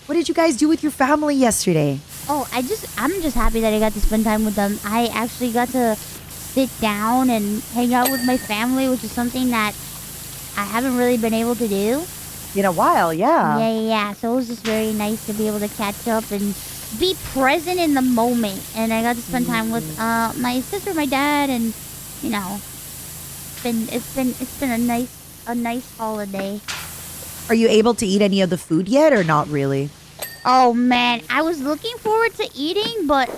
What did you guys do with your family yesterday? Oh, I'm just happy that I got to spend time with them. I actually got to sit down and hang out with my family, which is something that I haven't really been able to do. In a while, yeah. Yeah. So it was just very nice to be able to catch up and be present in the moment. And I got to spend time with my sister, my dad, and you know, it's been a nice holiday. Are you able to eat any of the food yet, or not really? Oh man, I was looking forward to eating, but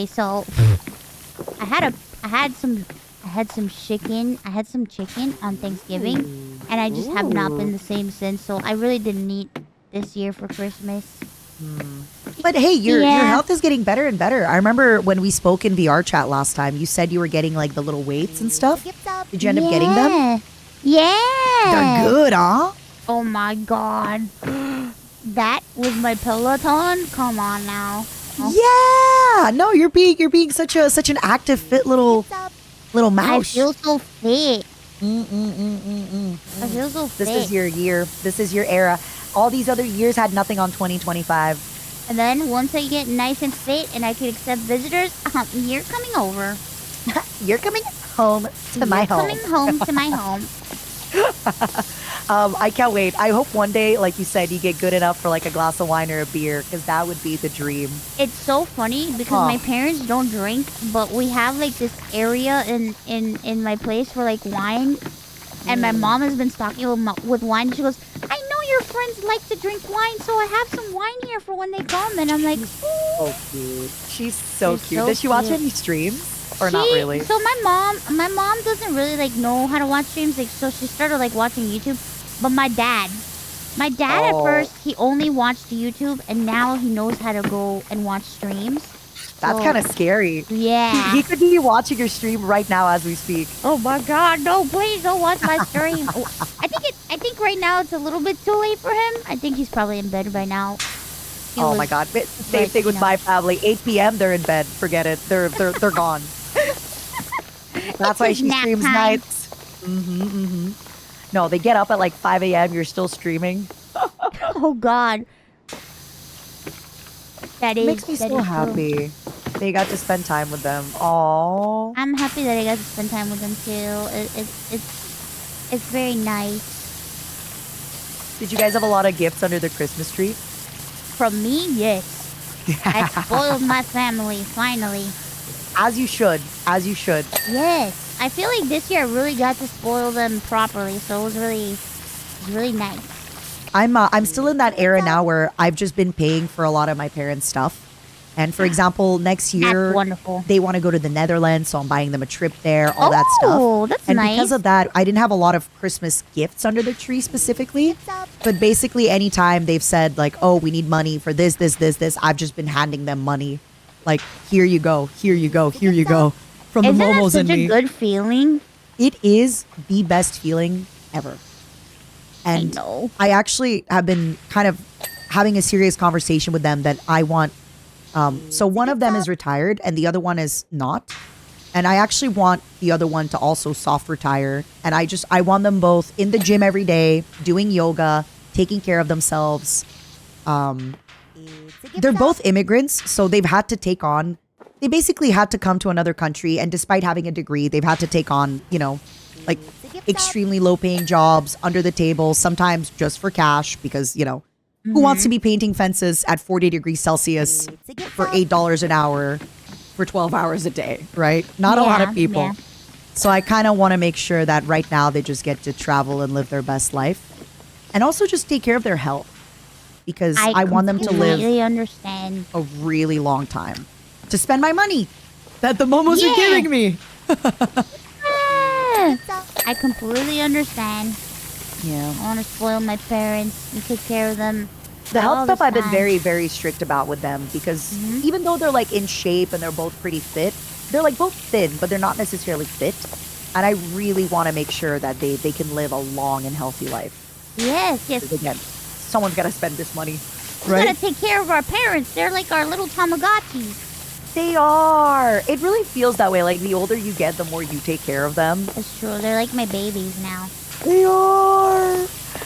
so I had some chicken. I had some chicken on Thanksgiving, and I just have not been the same since. So I really didn't eat this year for Christmas. But hey, your health is getting better and better. I remember when we spoke in VR chat last time, you said you were getting like the little weights and stuff. Did you end up getting them? Yeah. They're good, huh? Oh my god. That was my Peloton? Come on now. Oh. Yeah. No, you're being such an active, fit little mouse. I feel so fit. I feel so fit. This is your year. This is your era. All these other years had nothing on 2025. And then once I get nice and fit and I can accept visitors, you're coming over. You're coming home to my home. Coming home to my home. I can't wait. I hope one day, like you said, you get good enough for like a glass of wine or a beer, because that would be the dream. It's so funny because my parents don't drink, but we have like this area in my place for like wine, and my mom has been stocking with wine. She goes, I know your friends like to drink wine, so I have some wine here for when they come. And I'm like, oh, cute. She's so cute. Does she watch any streams? Or not really? So my mom doesn't really like know how to watch streams, like, so she started like watching YouTube. But my dad at first, he only watched YouTube, and now he knows how to go and watch streams. That's kind of scary. Yeah. He could be watching your stream right now as we speak. Oh my god, no, please don't watch my stream. I think right now it's a little bit too late for him. I think he's probably in bed by now. Oh my god. Same thing with my family. 8 p.m. they're in bed. Forget it. They're gone. That's why she streams nights. No, they get up at like 5 a.m. You're still streaming. Oh God. Makes me so happy. They got to spend time with them. Aww. I'm happy that I got to spend time with them too. It's very nice. Did you guys have a lot of gifts under the Christmas tree? From me, yes. I spoiled my family, finally. As you should. As you should. Yes. I feel like this year I really got to spoil them properly, so it was really nice. I'm still in that era now where I've just been paying for a lot of my parents' stuff. And for example, next year they want to go to the Netherlands, so I'm buying them a trip there, all that stuff. Oh, that's and nice. Because of that, I didn't have a lot of Christmas gifts under the tree specifically. But basically anytime they've said like, oh, we need money for this, I've just been handing them money. Like, here you go, here you go, here you go. From the momos and me. Isn't that such a good feeling? It is the best feeling ever. And I know. I actually have been kind of having a serious conversation with them that I want. So one of them is retired and the other one is not. And I actually want the other one to also soft retire. And I want them both in the gym every day, doing yoga, taking care of themselves. They're both immigrants, so they've had to take on. They basically had to come to another country, and despite having a degree, they've had to take on, like extremely low paying jobs under the table, sometimes just for cash because, who wants to be painting fences at 40 degrees Celsius for $8 an hour for 12 hours a day, right? Not a lot of people. Yeah. So I kind of want to make sure that right now they just get to travel and live their best life and also just take care of their health because I want them to live a really long time. To spend my money that the momos are giving me. I completely understand. Yeah. I want to spoil my parents and take care of them. The health stuff I've been very, very strict about with them because even though they're like in shape and they're both pretty fit, they're like both thin, but they're not necessarily fit. And I really want to make sure that they can live a long and healthy life. Yes. Again, someone's got to spend this money. We got to take care of our parents. They're like our little Tamagotchis. They are. It really feels that way. Like the older you get, the more you take care of them. That's true. They're like my babies now. They are.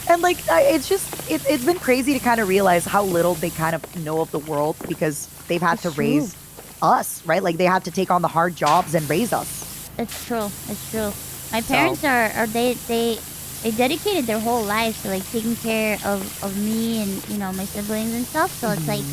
And like, it's been crazy to kind of realize how little they kind of know of the world because they've had to It's true. raise us, right? Like they had to take on the hard jobs and raise us. It's true. It's true. My parents are they dedicated their whole lives to like taking care of me and my siblings and stuff. So it's like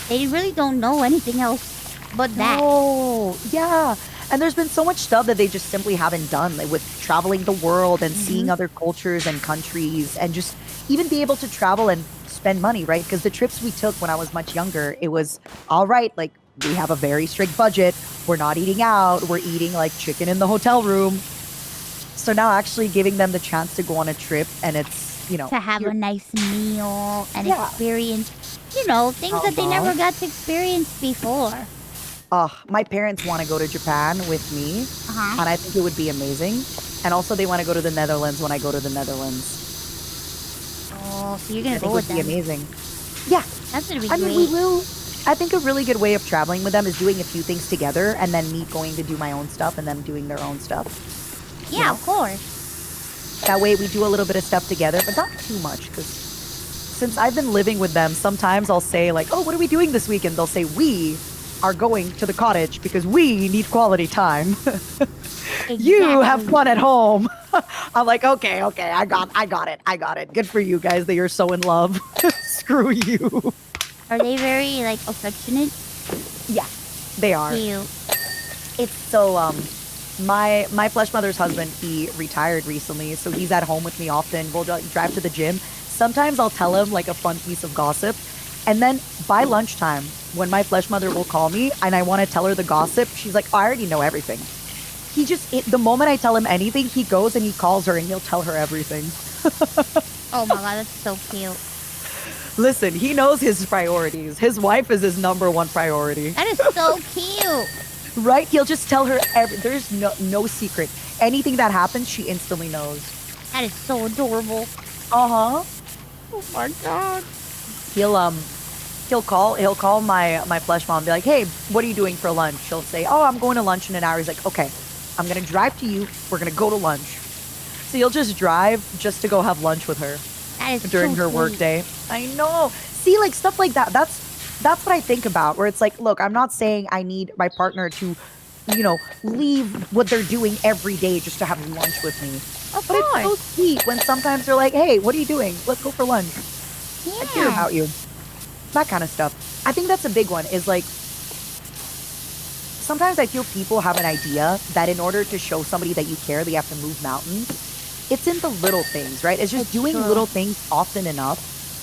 they really don't know anything else but that. Oh, yeah. And there's been so much stuff that they just simply haven't done, like with traveling the world and seeing other cultures and countries and just even be able to travel and spend money, right? Because the trips we took when I was much younger, it was all right, like we have a very strict budget. We're not eating out. We're eating like chicken in the hotel room. So now actually giving them the chance to go on a trip and it's, To have a nice meal and Yeah. experience, things that they never got to experience before. My parents want to go to Japan with me, and I think it would be amazing. And also, they want to go to the Netherlands when I go to the Netherlands. Oh, so you're gonna I think go it with would be them? amazing. Yeah, That's gonna be I great. mean, we will. I think a really good way of traveling with them is doing a few things together, and then me going to do my own stuff, and them doing their own stuff. Yeah, of course. That way, we do a little bit of stuff together, but not too much, because since I've been living with them, sometimes I'll say like, "Oh, what are we doing this weekend?" They'll say, "We are going to the cottage because we need quality time." You have Exactly. fun at home. I'm like, okay, I got it. Good for you guys that you're so in love. Screw you. Are they very like affectionate? Yeah, they are. Cute. It's so my flesh mother's husband, he retired recently, so he's at home with me often. We'll drive to the gym. Sometimes I'll tell him like a fun piece of gossip, and then by lunchtime, when my flesh mother will call me and I want to tell her the gossip, she's like, oh, I already know everything. The moment I tell him anything, he goes and he calls her and he'll tell her everything. Oh my god, that's so cute. Listen, he knows his priorities. His wife is his number one priority. That is so cute. Right? He'll just tell her there's no secret. Anything that happens, she instantly knows. That is so adorable. Uh-huh. Oh my god. He'll call my flesh mom and be like, "Hey, what are you doing for lunch?" She'll say, "Oh, I'm going to lunch in an hour." He's like, "Okay, I'm going to drive to you. We're going to go to lunch." So he'll just drive just to go have lunch with her That is during so her sweet. work day. I know. See, like stuff like that. That's what I think about, where it's like, look, I'm not saying I need my partner to, leave what they're doing every day just to have lunch with me. Of But it's so course. sweet when sometimes they're like, "Hey, what are you doing? Let's go for lunch. I care Yeah. about you." That kind of stuff. I think that's a big one, is like, sometimes I feel people have an idea that in order to show somebody that you care, they have to move mountains. It's in the little things, right? It's just It's doing true. little things often enough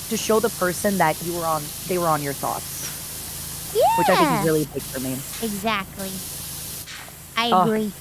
to show the person that they were on your thoughts, Yeah. which I think is really big for me. Exactly. I Oh, agree.